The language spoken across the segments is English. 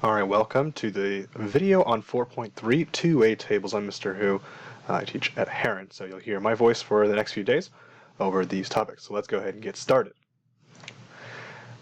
Alright, welcome to the video on 4.3 two-way tables. I'm Mr. Who. I teach at Heron, so you'll hear my voice for the next few days over these topics. So let's go ahead and get started.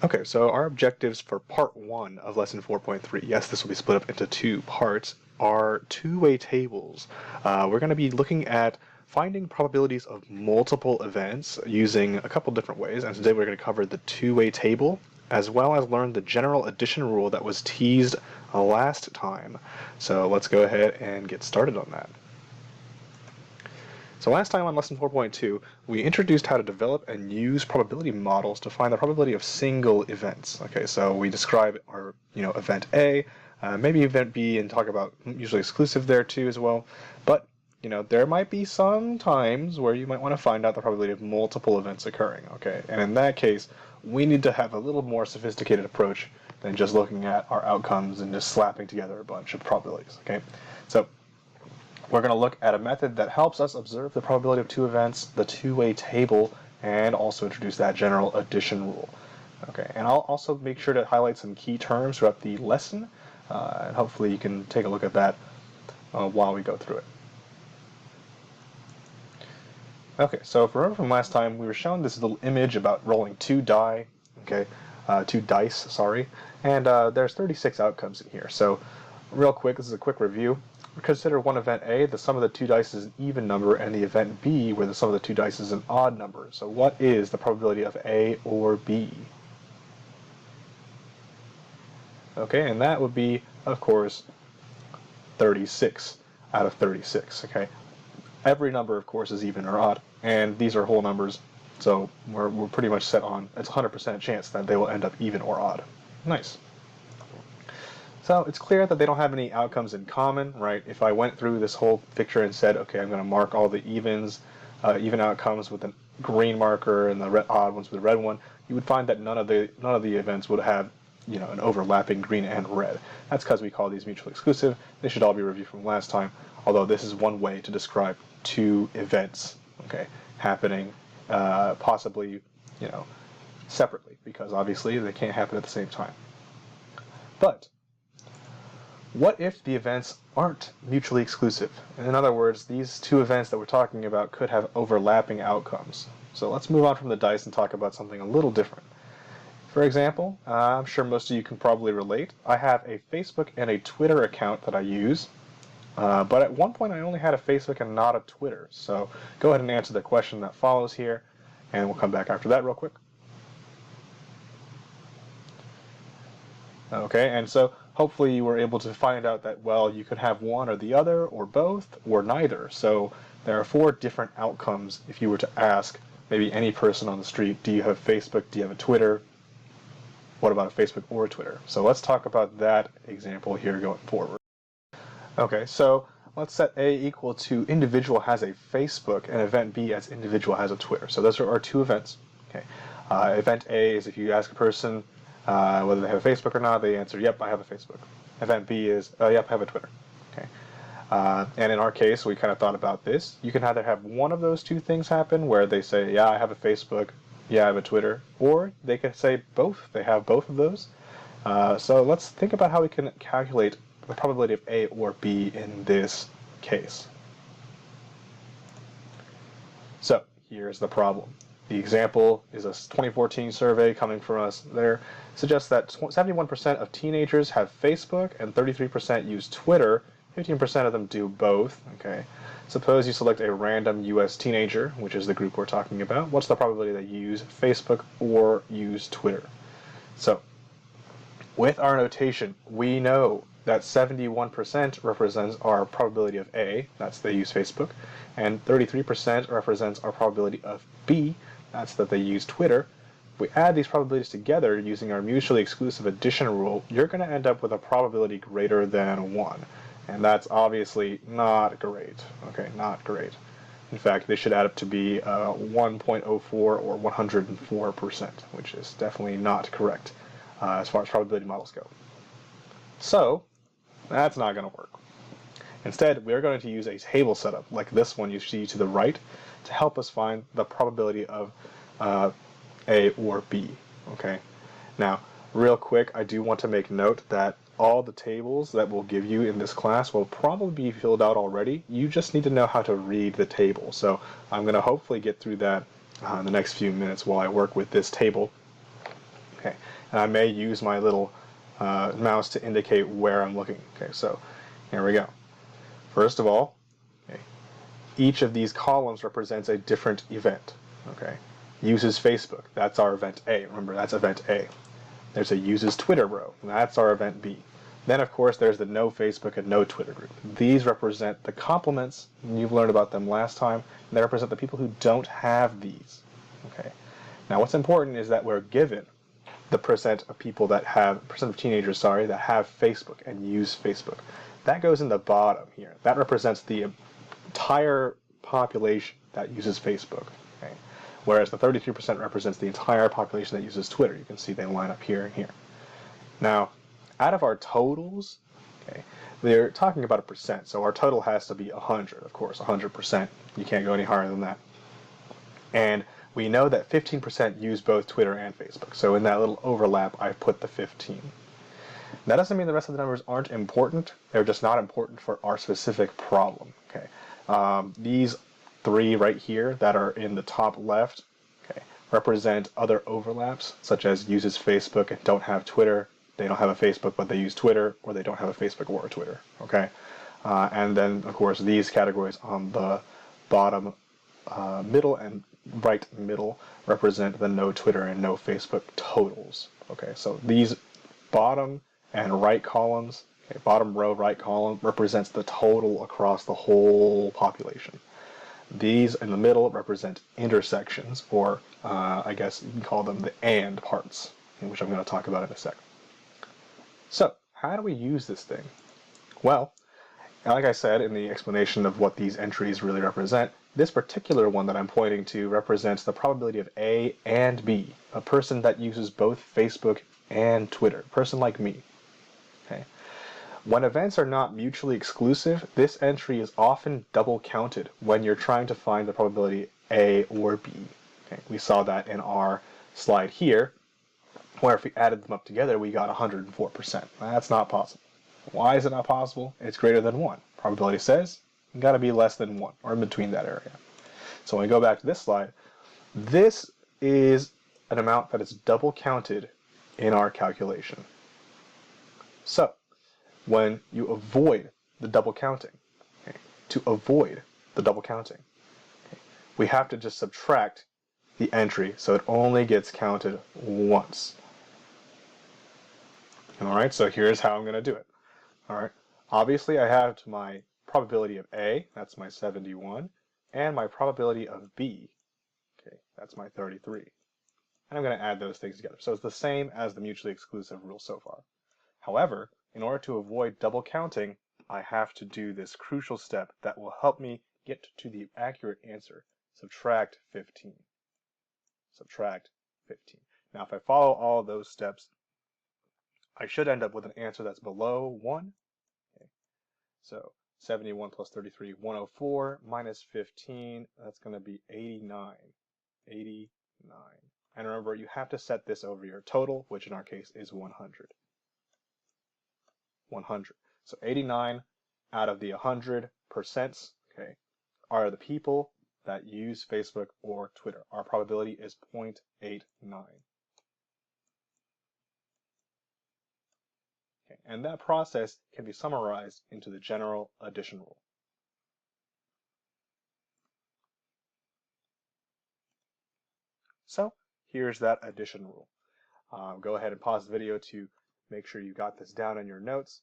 Okay, so our objectives for part 1 of lesson 4.3, yes, this will be split up into two parts, are two-way tables. We're going to be looking at finding probabilities of multiple events using a couple different ways, and today we're going to cover the two-way table as well as learn the general addition rule that was teased last time. So let's go ahead and get started on that. So last time on lesson 4.2, we introduced how to develop and use probability models to find the probability of single events. Okay, so we describe our, event A, maybe event B, and talk about mutually exclusive there too as well. But there might be some times where you might want to find out the probability of multiple events occurring. Okay, and in that case, we need to have a little more sophisticated approach than just looking at our outcomes and just slapping together a bunch of probabilities. Okay, so we're going to look at a method that helps us observe the probability of two events, the two-way table, and also introduce that general addition rule. Okay, and I'll also make sure to highlight some key terms throughout the lesson, and hopefully you can take a look at that while we go through it. Okay, so if you remember from last time, we were shown this little image about rolling two dice, and there's 36 outcomes in here. So real quick, this is a quick review. Consider one event A, the sum of the two dice is an even number, and the event B, where the sum of the two dice is an odd number. So what is the probability of A or B? Okay, and that would be, of course, 36 out of 36, okay? Every number, of course, is even or odd, and these are whole numbers, so we're pretty much set on, it's 100% chance that they will end up even or odd. Nice. So it's clear that they don't have any outcomes in common, right? If I went through this whole picture and said, okay, I'm going to mark all the even outcomes with a green marker and the odd ones with a red one, you would find that none of the events would have, an overlapping green and red. That's because we call these mutually exclusive. They should all be reviewed from last time, although this is one way to describe two events, okay, happening possibly, separately, because obviously they can't happen at the same time. But what if the events aren't mutually exclusive? In other words, these two events that we're talking about could have overlapping outcomes. So let's move on from the dice and talk about something a little different. For example, I'm sure most of you can probably relate. I have a Facebook and a Twitter account that I use, but at one point I only had a Facebook and not a Twitter. So go ahead and answer the question that follows here, and we'll come back after that real quick. Okay, and so hopefully you were able to find out that, well, you could have one or the other, or both, or neither. So there are 4 different outcomes if you were to ask maybe any person on the street, do you have Facebook, do you have a Twitter? What about a Facebook or a Twitter? So let's talk about that example here going forward. Okay, so let's set A equal to individual has a Facebook and event B as individual has a Twitter. So those are our two events. Okay, event A is if you ask a person whether they have a Facebook or not, they answer, yep, I have a Facebook. Event B is, yep, I have a Twitter. Okay, and in our case, we kind of thought about this. You can either have one of those two things happen where they say, yeah, I have a Facebook, yeah, I have a Twitter, or they could say both. They have both of those. So let's think about how we can calculate the probability of A or B in this case. So here's the problem. The example is a 2014 survey coming from us there. Suggests that 71% of teenagers have Facebook and 33% use Twitter. 15% of them do both. Okay. Suppose you select a random US teenager, which is the group we're talking about. What's the probability that you use Facebook or use Twitter? So, with our notation, we know that 71% represents our probability of A, that's they use Facebook, and 33% represents our probability of B, that's that they use Twitter. If we add these probabilities together using our mutually exclusive addition rule, you're going to end up with a probability greater than 1. And that's obviously not great. Okay, not great. In fact, they should add up to be 1.04 or 104%, which is definitely not correct as far as probability models go. So, that's not going to work. Instead, we're going to use a table setup like this one you see to the right to help us find the probability of A or B. Okay. Now, real quick, I do want to make note that all the tables that we'll give you in this class will probably be filled out already. You just need to know how to read the table. So I'm going to hopefully get through that in the next few minutes while I work with this table. Okay, and I may use my little mouse to indicate where I'm looking. Okay, so here we go. First of all, okay, each of these columns represents a different event. Okay, uses Facebook, that's our event A. Remember, that's event A. There's a uses Twitter row, that's our event B. Then, of course, there's the no Facebook and no Twitter group. These represent the complements, and you've learned about them last time, and they represent the people who don't have these. Okay. Now, what's important is that we're given the percent of people that have, percent of teenagers, sorry, that have Facebook and use Facebook. That goes in the bottom here. That represents the entire population that uses Facebook. Okay? Whereas the 33% represents the entire population that uses Twitter. You can see they line up here and here. Now, out of our totals, okay, they're talking about a percent, so our total has to be 100, of course, 100%. You can't go any higher than that. And we know that 15% use both Twitter and Facebook, so in that little overlap, I put the 15. That doesn't mean the rest of the numbers aren't important. They're just not important for our specific problem. Okay, these three right here that are in the top left, okay, represent other overlaps, such as uses Facebook and don't have Twitter. They don't have a Facebook, but they use Twitter, or they don't have a Facebook or a Twitter. Okay, and then of course these categories on the bottom, middle, and right middle represent the no Twitter and no Facebook totals. Okay, so these bottom and right columns, okay, bottom row, right column, represents the total across the whole population. These in the middle represent intersections, or I guess you can call them the AND parts, which I'm going to talk about in a sec. So, how do we use this thing? Well, like I said in the explanation of what these entries really represent, this particular one that I'm pointing to represents the probability of A and B, a person that uses both Facebook and Twitter, a person like me. Okay. When events are not mutually exclusive, this entry is often double counted when you're trying to find the probability A or B. Okay. We saw that in our slide here, where if we added them up together, we got 104%. That's not possible. Why is it not possible? It's greater than 1. Probability says it's got to be less than 1, or in between that area. So when we go back to this slide, this is an amount that is double counted in our calculation. So when you avoid the double counting, okay, to avoid the double counting, okay, we have to just subtract the entry so it only gets counted once. Alright, so here's how I'm going to do it. Alright, obviously I have my probability of A, that's my 71, and my probability of B, okay, that's my 33. And I'm going to add those things together. So it's the same as the mutually exclusive rule so far. However, in order to avoid double counting, I have to do this crucial step that will help me get to the accurate answer. Subtract 15. Subtract 15. Now, if I follow all of those steps, I should end up with an answer that's below 1. Okay. So 71 plus 33, 104, minus 15, that's going to be 89. 89. And remember, you have to set this over your total, which in our case is 100. 100. So 89 out of the 100%, okay, are the people that use Facebook or Twitter. Our probability is 0.89. Okay, and that process can be summarized into the general addition rule. So here's that addition rule. Go ahead and pause the video to make sure you got this down in your notes.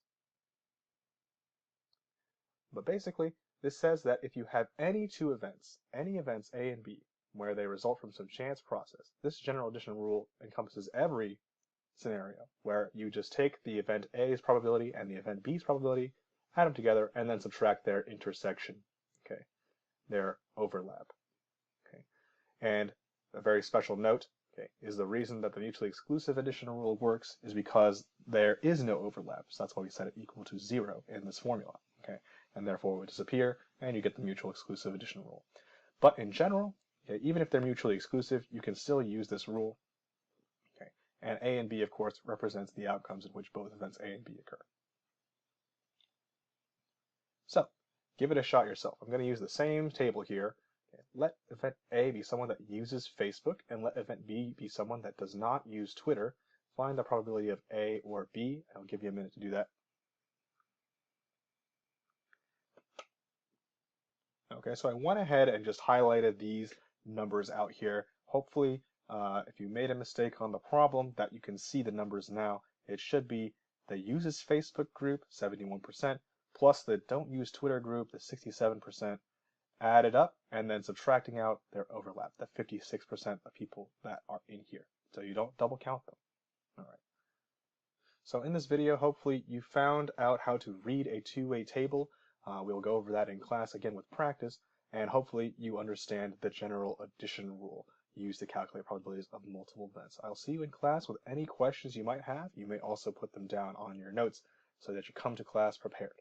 But basically, this says that if you have any two events, any events A and B, where they result from some chance process, this general addition rule encompasses every scenario where you just take the event A's probability and the event B's probability, add them together, and then subtract their intersection, okay, their overlap. Okay, and a very special note, okay, is the reason that the mutually exclusive addition rule works is because there is no overlap. So that's why we set it equal to 0 in this formula, okay, and therefore it would disappear, and you get the mutual exclusive addition rule. But in general, okay, even if they're mutually exclusive, you can still use this rule. Okay, and A and B, of course, represents the outcomes in which both events A and B occur. So, give it a shot yourself. I'm going to use the same table here. Let event A be someone that uses Facebook, and let event B be someone that does not use Twitter. Find the probability of A or B. I'll give you a minute to do that. Okay, so I went ahead and just highlighted these numbers out here. Hopefully, if you made a mistake on the problem, that you can see the numbers now. It should be the uses Facebook group, 71%, plus the don't use Twitter group, the 67%, added up, and then subtracting out their overlap, the 56% of people that are in here. So you don't double count them. All right. So in this video, hopefully you found out how to read a two-way table. We'll go over that in class again with practice, and hopefully you understand the general addition rule used to calculate probabilities of multiple events. I'll see you in class with any questions you might have. You may also put them down on your notes so that you come to class prepared.